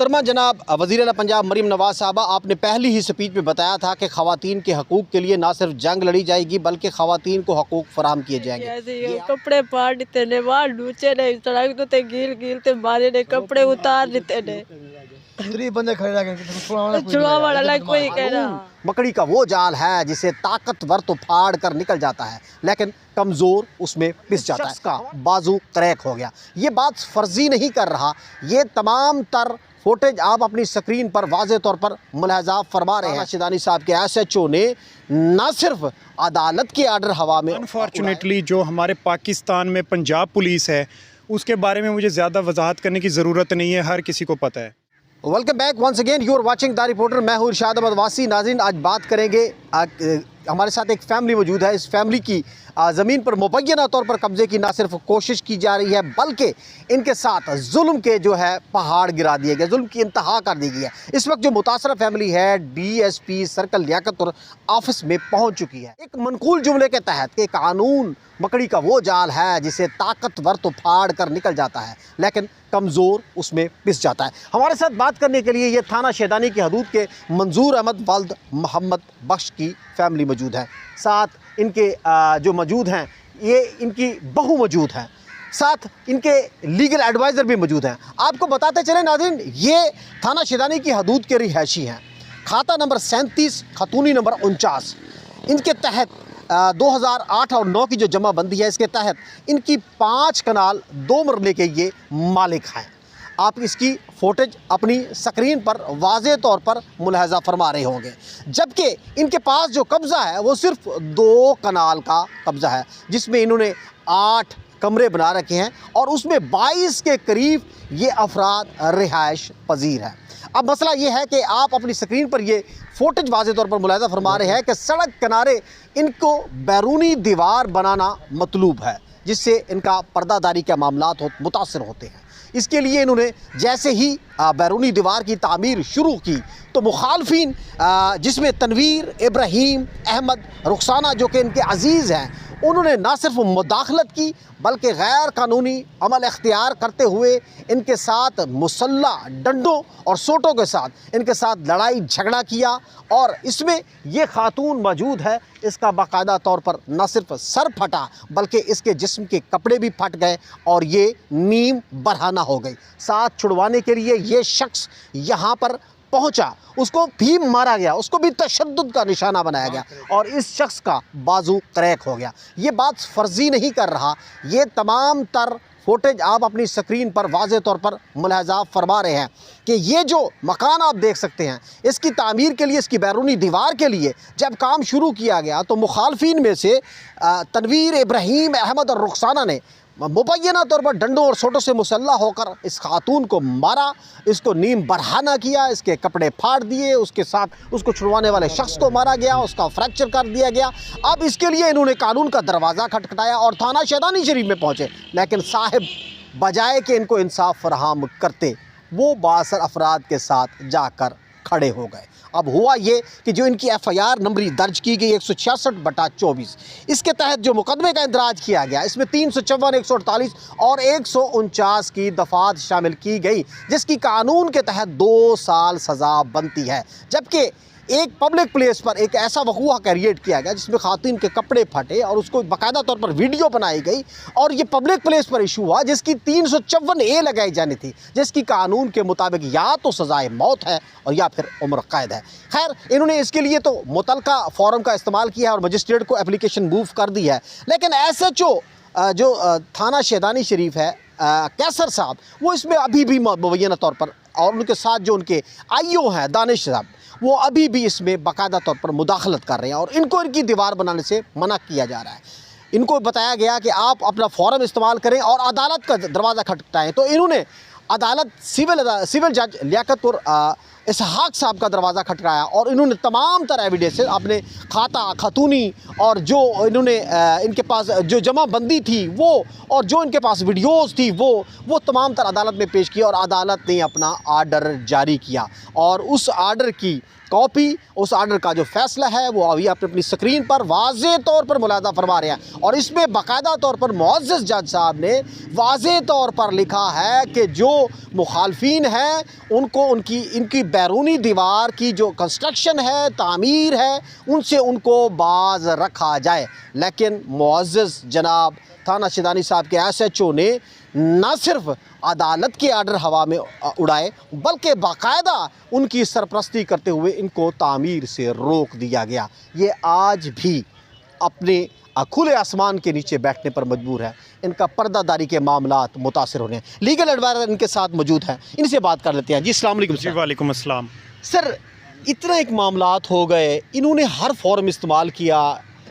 मोहतरमा जनाब वज़ीर आला पंजाब मरीम नवाज़ साहबा, आपने पहली ही स्पीच में बताया था कि ख़वातीन के हकूक़ के लिए ना सिर्फ जंग लड़ी जाएगी बल्कि ख़वातीन को हकूक़ फराहम किए जाएंगे। कपड़े फाड़ दिते ने, बाहर लूचे ने, सड़क ते गिल गिल ते मारे ने, कपड़े उतार दिते ने, बंदे खड़े रह गए, छुआ वाला कोई कह रहा। मकड़ी का वो जाल है जिसे ताकतवर तो फाड़ कर निकल जाता है लेकिन कमज़ोर उसमें पिस जाता है। इसका बाजू क्रैक हो गया। ये बात फर्जी नहीं कर रहा, ये तमाम तर फुटेज आप अपनी स्क्रीन पर वाज़े तौर पर मुलाहजा फरमा रहे हैं। शिदानी साहब के SHO ने न सिर्फ अदालत के आर्डर हवा में, अनफॉर्चुनेटली जो हमारे पाकिस्तान में पंजाब पुलिस है उसके बारे में मुझे ज़्यादा वजाहत करने की ज़रूरत नहीं है, हर किसी को पता है। Welcome back once again, you are watching the reporter. मैं हूँ इरशाद अहमद वासी। नाज़रीन, आज बात करेंगे, हमारे साथ एक फैमिली मौजूद है। इस फैमिली की ज़मीन पर मुबैना तौर पर कब्ज़े की ना सिर्फ कोशिश की जा रही है बल्कि इनके साथ जुल्म के जो है पहाड़ गिरा दिए गए, जुल्म की इंतहा कर दी गई है। इस वक्त जो मुतासरा फैमिली है DSP सर्कल लियाकतपुर ऑफिस में पहुंच चुकी है। एक मनकूल जुमले के तहत कि कानून मकड़ी का वो जाल है जिसे ताकतवर तो फाड़ कर निकल जाता है लेकिन कमज़ोर उसमें पिस जाता है। हमारे साथ बात करने के लिए ये थाना शैदानी की हदूद के मंजूर अहमद वाल्द मोहम्मद बख्श की फैमिली मौजूद है। साथ इनके जो मौजूद हैं, ये इनकी बहू मौजूद हैं, साथ इनके लीगल एडवाइज़र भी मौजूद हैं। आपको बताते चले नाज़रीन, ये थाना शैदानी की हदूद के रिहायशी हैं। खाता नंबर 37, खतूनी नंबर 49। इनके तहत 2008 और 9 की जो जमाबंदी है, इसके तहत इनकी 5 कनाल 2 मरले के ये मालिक हैं। आप इसकी फुटेज अपनी स्क्रीन पर वाज़े तौर पर मुलाहजा फरमा रहे होंगे। जबकि इनके पास जो कब्ज़ा है वो सिर्फ 2 कनाल का कब्ज़ा है जिसमें इन्होंने 8 कमरे बना रखे हैं और उसमें 22 के करीब ये अफराद रिहाइश पजीर है। अब मसला ये है कि आप अपनी स्क्रीन पर ये फुटेज वाज़े तौर पर मुलाहजा फरमा रहे हैं कि सड़क किनारे इनको बैरूनी दीवार बनाना मतलूब है जिससे इनका पर्दादारी के मामलात मुतासर होते हैं। इसके लिए इन्होंने जैसे ही बैरूनी दीवार की तामीर शुरू की तो मुखालफिन, जिसमें तनवीर, इब्राहीम, अहमद, रुखसाना जो कि इनके अजीज़ हैं, उन्होंने ना सिर्फ मुदाखलत की बल्कि गैर कानूनी अमल इख्तियार करते हुए इनके साथ मुसल्लह डंडों और सोटों के साथ इनके साथ लड़ाई झगड़ा किया। और इसमें ये खातून मौजूद है, इसका बाकायदा तौर पर न सिर्फ सर फटा बल्कि इसके जिस्म के कपड़े भी फट गए और ये नीम बरहाना हो गई। साथ छुड़वाने के लिए ये शख्स यहाँ पर पहुंचा, उसको भी मारा गया, उसको भी तशद्दुद का निशाना बनाया गया और इस शख्स का बाजू क्रैक हो गया। ये बात फर्जी नहीं कर रहा, ये तमाम तर फुटेज आप अपनी स्क्रीन पर वाज़े तौर पर मुलाहजा फरमा रहे हैं कि ये जो मकान आप देख सकते हैं, इसकी तामीर के लिए, इसकी बैरूनी दीवार के लिए जब काम शुरू किया गया तो मुखालफिन में से तनवीर, इब्राहीम, अहमद और रुखसाना ने मुबैना तौर पर डंडों और सोटों से मुसल्लह होकर इस खातून को मारा, इसको नीम बरहाना किया, इसके कपड़े फाड़ दिए, उसके साथ उसको छुड़वाने वाले शख्स को मारा गया, उसका फ्रैक्चर कर दिया गया। अब इसके लिए इन्होंने कानून का दरवाज़ा खटखटाया और थाना शैदानी शरीफ में पहुँचे, लेकिन साहिब बजाय कि इनको इंसाफ फराहम करते वो बासर अफराद के साथ जाकर खड़े हो गए। अब हुआ ये कि जो इनकी FIR नंबरी दर्ज की गई 166/24, इसके तहत जो मुकदमे का इंदराज किया गया, इसमें 354, 148 और 149 की दफ़ात शामिल की गई जिसकी कानून के तहत 2 साल सज़ा बनती है। जबकि एक पब्लिक प्लेस पर एक ऐसा वक़ूआ क्रिएट किया गया जिसमें खातून के कपड़े फटे और उसको बाकायदा तौर पर वीडियो बनाई गई और ये पब्लिक प्लेस पर इशू हुआ जिसकी 354A लगाई जानी थी, जिसकी कानून के मुताबिक या तो सज़ाए मौत है और या फिर उम्र कैद है। खैर, इन्होंने इसके लिए तो मुतलका फॉरम का इस्तेमाल किया है और मजिस्ट्रेट को एप्लीकेशन मूव कर दी है, लेकिन SHO जो थाना शैदानी शरीफ है, कैसर साहब, वो इसमें अभी भी मुबैना तौर पर, और उनके साथ जो उनके IO हैं दानिश साहब, वो अभी भी इसमें बाकायदा तौर पर मुदाखलत कर रहे हैं और इनको इनकी दीवार बनाने से मना किया जा रहा है। इनको बताया गया कि आप अपना फॉरम इस्तेमाल करें और अदालत का दरवाज़ा खटखटाएँ, तो इन्होंने अदालत सिविल जज लियाकतपुर इसहाक साहब का दरवाज़ा खटकाया और इन्होंने तमाम तरह एविडेंसेस अपने खाता खतूनी और जो इन्होंने इनके पास जो जमाबंदी थी वो और जो इनके पास वीडियोस थी वो तमाम तरह अदालत में पेश किया और अदालत ने अपना आर्डर जारी किया और उस आर्डर की कॉपी उस आर्डर का जो फैसला है वो अभी आप अपनी स्क्रीन पर वाज़े तौर पर मुलाहजा फरमा रहे हैं। और इसमें बाकायदा तौर पर मुअज़्ज़ज़ जज साहब ने वाज़े तौर पर लिखा है कि जो मुखालफीन हैं उनको इनकी बैरूनी दीवार की जो कंस्ट्रक्शन है, तामीर है, उनसे उनको बाज रखा जाए। लेकिन मुअज़्ज़ज़ जनाब थाना शिदानी साहब के SHO ने न सिर्फ अदालत के आर्डर हवा में उड़ाए बल्कि बाकायदा उनकी सरपरस्ती करते हुए इनको तामीर से रोक दिया गया। ये आज भी अपने खुले आसमान के नीचे बैठने पर मजबूर है। इनका पर्दादारी के मामलात मुतासिर हो रहे हैं। लीगल एडवाइज़र इनके साथ मौजूद हैं, इनसे बात कर लेते हैं। जी अस्सलाम वालेकुम। जी वालेकुम अस्सलाम। सर, इतना एक मामलात हो गए, इन्होंने हर फॉर्म इस्तेमाल किया,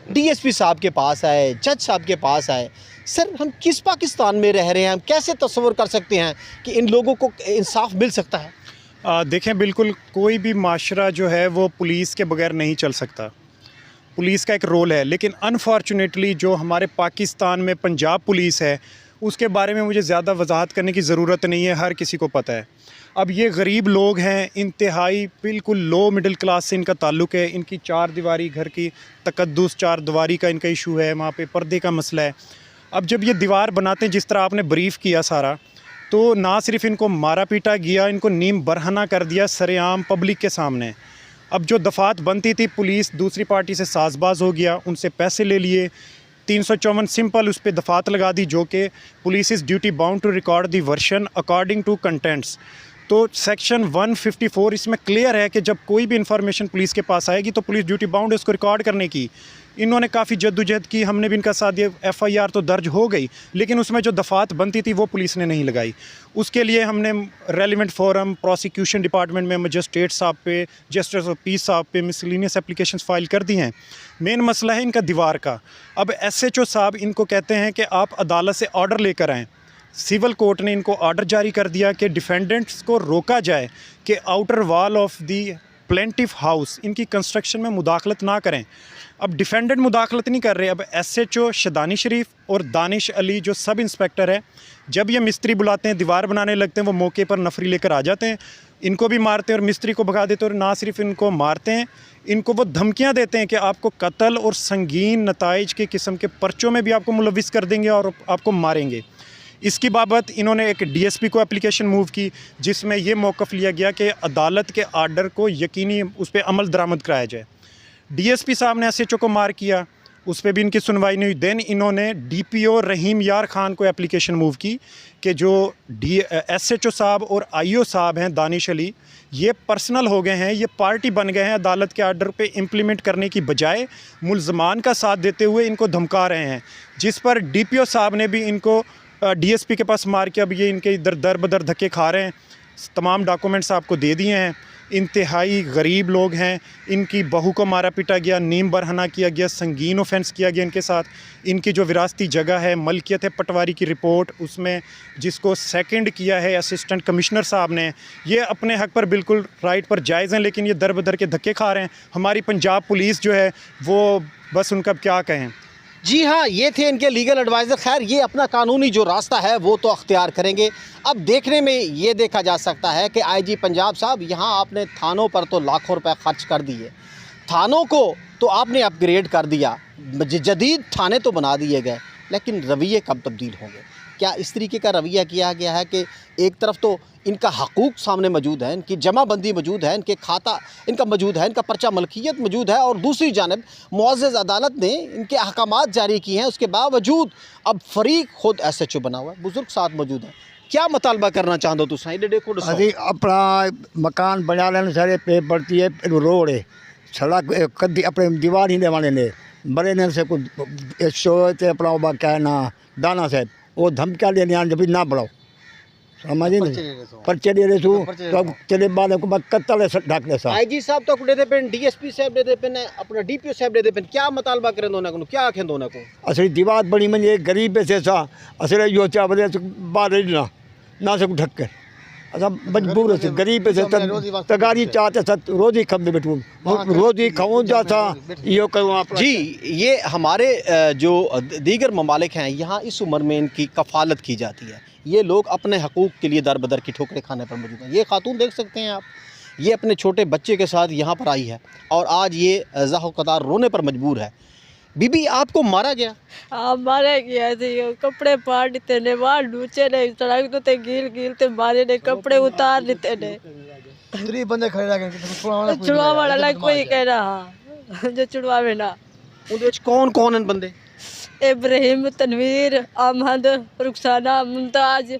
DSP साहब के पास आए, जज साहब के पास आए। सर, हम किस पाकिस्तान में रह रहे हैं? हम कैसे तस्वर कर सकते हैं कि इन लोगों को इंसाफ मिल सकता है? देखें, बिल्कुल कोई भी माशरा जो है वो पुलिस के बगैर नहीं चल सकता। पुलिस का एक रोल है, लेकिन अनफॉर्चुनेटली जो हमारे पाकिस्तान में पंजाब पुलिस है उसके बारे में मुझे ज़्यादा वजाहत करने की ज़रूरत नहीं है, हर किसी को पता है। अब ये गरीब लोग हैं, इंतहाई बिल्कुल लो मिडिल क्लास से इनका ताल्लुक़ है। इनकी चार दीवारी घर की तकद्दुस, चार दीवारी का इनका इशू है, वहाँ पे पर्दे का मसला है। अब जब ये दीवार बनाते हैं जिस तरह आपने ब्रीफ़ किया सारा, तो ना सिर्फ इनको मारा पीटा गया, इनको नीम बरहना कर दिया सरेआम पब्लिक के सामने। अब जो दफ़ात बनती थी, पुलिस दूसरी पार्टी से साजबाज हो गया, उनसे पैसे ले लिए, 354 सिंपल उस पर दफ़ात लगा दी, जो कि police is duty bound to record the version according to contents. तो सेक्शन 154 इसमें क्लियर है कि जब कोई भी इंफॉर्मेशन पुलिस के पास आएगी तो पुलिस ड्यूटी बाउंड है उसको रिकॉर्ड करने की। इन्होंने काफ़ी जद्दोजहद की, हमने भी इनका साथ दिया, FIR तो दर्ज हो गई, लेकिन उसमें जो दफ़ात बनती थी वो पुलिस ने नहीं लगाई। उसके लिए हमने रेलिवेंट फोरम, प्रोसिक्यूशन डिपार्टमेंट में मजिस्ट्रेट साहब पे, जस्टिस ऑफ पीस साहब पे मिसलिनियस एप्लीकेशंस फ़ाइल कर दी हैं। मेन मसला है इनका दीवार का। अब SHO साहब इनको कहते हैं कि आप अदालत से ऑर्डर लेकर आएँ। सिविल कोर्ट ने इनको ऑर्डर जारी कर दिया कि डिफेंडेंट्स को रोका जाए कि outer wall of the plaintiff house इनकी कंस्ट्रक्शन में मुदाखलत ना करें। अब डिफेंडेंट मुदाखलत नहीं कर रहे। अब SHO शिदानी शरीफ और दानिश अली जो सब इंस्पेक्टर है, जब ये मिस्त्री बुलाते हैं, दीवार बनाने लगते हैं, वो मौके पर नफरी लेकर आ जाते हैं, इनको भी मारते हैं और मिस्त्री को भगा देते हैं। और ना सिर्फ इनको मारते हैं, इनको वो धमकियां देते हैं कि आपको कत्ल और संगीन नताइज के किस्म के पर्चों में भी आपको मुलविस कर देंगे और आपको मारेंगे। इसकी बाबत इन्होंने एक DSP को एप्लीकेशन मूव की, जिसमें ये मौक़िफ़ लिया गया कि अदालत के आर्डर को यकीनी उस पर अमल दरामद कराया जाए। DSP साहब ने SHO को मार किया, उस पर भी इनकी सुनवाई नहीं हुई। देन इन्होंने DPO रहीम यार खान को एप्लीकेशन मूव की कि जो SHO साहब और IO साहब हैं दानिश अली, ये पर्सनल हो गए हैं, ये पार्टी बन गए हैं, अदालत के आर्डर पे इम्प्लीमेंट करने की बजाय मुल्ज़मान का साथ देते हुए इनको धमका रहे हैं। जिस पर DPO साहब ने भी इनको DSP के पास मार के अब ये इनके इधर दर बदर धक्के खा रहे हैं। तमाम डॉक्यूमेंट्स आपको दे दिए हैं। इंतहाई गरीब लोग हैं, इनकी बहू को मारा पीटा गया, नीम बरहना किया गया, संगीन ऑफेंस किया गया इनके साथ। इनकी जो विरासती जगह है, मलकियत है पटवारी की रिपोर्ट, उसमें जिसको सेकंड किया है असिस्टेंट कमिश्नर साहब ने, ये अपने हक पर बिल्कुल राइट पर जायज़ हैं, लेकिन ये दर बदर के धक्के खा रहे हैं। हमारी पंजाब पुलिस जो है वो बस उनका क्या कहें। जी हाँ, ये थे इनके लीगल एडवाइज़र। खैर, ये अपना कानूनी जो रास्ता है वो तो अख्तियार करेंगे। अब देखने में ये देखा जा सकता है कि IG पंजाब साहब, यहाँ आपने थानों पर तो लाखों रुपए खर्च कर दिए, थानों को तो आपने अपग्रेड कर दिया, जदीद थाने तो बना दिए गए, लेकिन रवैये कब तब्दील होंगे? क्या इस तरीके का रवैया किया गया है कि एक तरफ तो इनका हकूक़ सामने मौजूद है, इनकी जमाबंदी मौजूद है, इनके खाता इनका मौजूद है, इनका पर्चा मलकियत मौजूद है, और दूसरी जानब मुअज़्ज़ज़ अदालत ने इनके अहकामात जारी किए हैं, उसके बावजूद अब फरीक खुद SHO बना हुआ है, बुज़ुर्ग साथ मौजूद है। क्या मुतालबा करना चाहते हो तुम? देखो अभी अपना मकान बना लेने सारे पे पड़ती है, रोड है, सड़क कदी अपने दीवार ही देवाने ने बड़े ने से कुछ शो अपना क्या है ना दाना साहब, वो धमकियाँ लेने आने जब ना बढ़ाओ, समझे नहीं, पर्चे दे रहे तो चले बाद को कत्ल ढाक ले साहब। IG साहब तो दे पेन, DSP साहब दे पेन, अपना DPO साहब दे पेन। क्या मुतालबा करें दोनों को? क्या आखें दोनों को? असली दीवार बनी मन ये गरीब से सा असली यो चा बदे बाहर ना से ढक कर अच्छा मजबूर से गरीब से तगारी चाहते सत रोजी खम्बे बैठूँ रोजी खाऊँ जाता यो करूँ आप। जी, ये हमारे जो दीगर ममालिक हैं, यहाँ इस उम्र में इनकी कफ़ालत की जाती है। ये लोग अपने हकूक़ के लिए दर बदर की ठोकरें खाने पर मौजूद हैं। ये खातून देख सकते हैं आप, ये अपने छोटे बच्चे के साथ यहाँ पर आई है और आज ये ज़ाहो कतार रोने पर मजबूर है। बीबी, आपको मारा गया? हाँ मारे गया थी, कपड़े फाड़ दिते ने, बाहर लूचे ने, सड़क तो गिल गिल ते मारे ने, कपड़े उतार दिते ने। 3 बंदे खड़े रह गए छुड़वा वाला कोई कह रहा जो छुड़वावे ना। उनके कौन कौन हैं बंदे? इब्राहिम, तनवीर, अहमद, रुखसाना, मुमताज,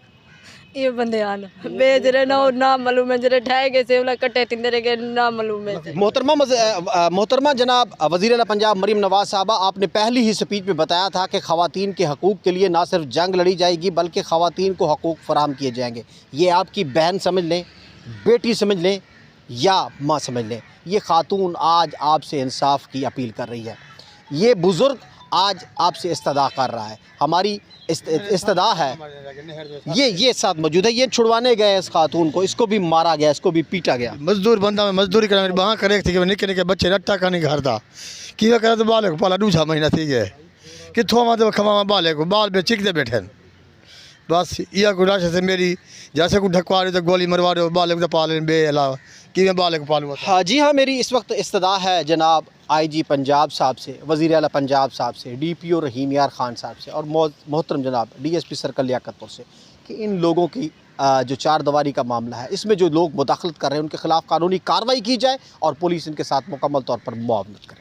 ये बंदे आन बेच रहे ना, और ना मालूम है जरे ठाए गए से वाला कट्टे तिंदे रहे ना मालूम है। मोहतरमा जनाब वज़ीर आला पंजाब मरीम नवाज साहबा, आपने पहली ही स्पीच में बताया था कि ख़वातीन के हकूक़ के लिए ना सिर्फ जंग लड़ी जाएगी बल्कि ख़वातीन को हकूक़ फराहम किए जाएंगे। ये आपकी बहन समझ लें, बेटी समझ लें या माँ समझ लें, ये खातून आज आपसे इंसाफ की अपील कर रही है। ये बुज़ुर्ग आज आपसे इस्तदा कर रहा है, हमारी इस्तदा है। ये साथ मौजूद है, ये छुड़वाने गए इस खातून को, इसको भी मारा गया, इसको भी पीटा गया। मजदूर बंदा में मजदूरी करे वहाँ करे थी कि निके निके बच्चे रट्टा का नहीं घर था कि करे तो बाले को पाला 2 महीना थी गए कितों मतलब खमा बाले को बाल में चिकते बैठे बस यह को राशि से मेरी जैसे को ढकवा रहे तो गोली मरवा रहे हो बाले को पाले बे अलावा कि मैं बाले को पालूंगा। हाँ जी हाँ, मेरी इस वक्त इस्तदा है जनाब IG पंजाब साहब से, वज़ीर आला पंजाब साहब से, DPO रहीम यार खान साहब से और मोहतरम जनाब DSP सर्कल लियाकतपुर से कि इन लोगों की जो 4 दीवारी का मामला है इसमें जो लोग मुदाखलत कर रहे हैं उनके ख़िलाफ़ कानूनी कार्रवाई की जाए और पुलिस इनके साथ मुकम्मल तौर पर मुआवनत करे।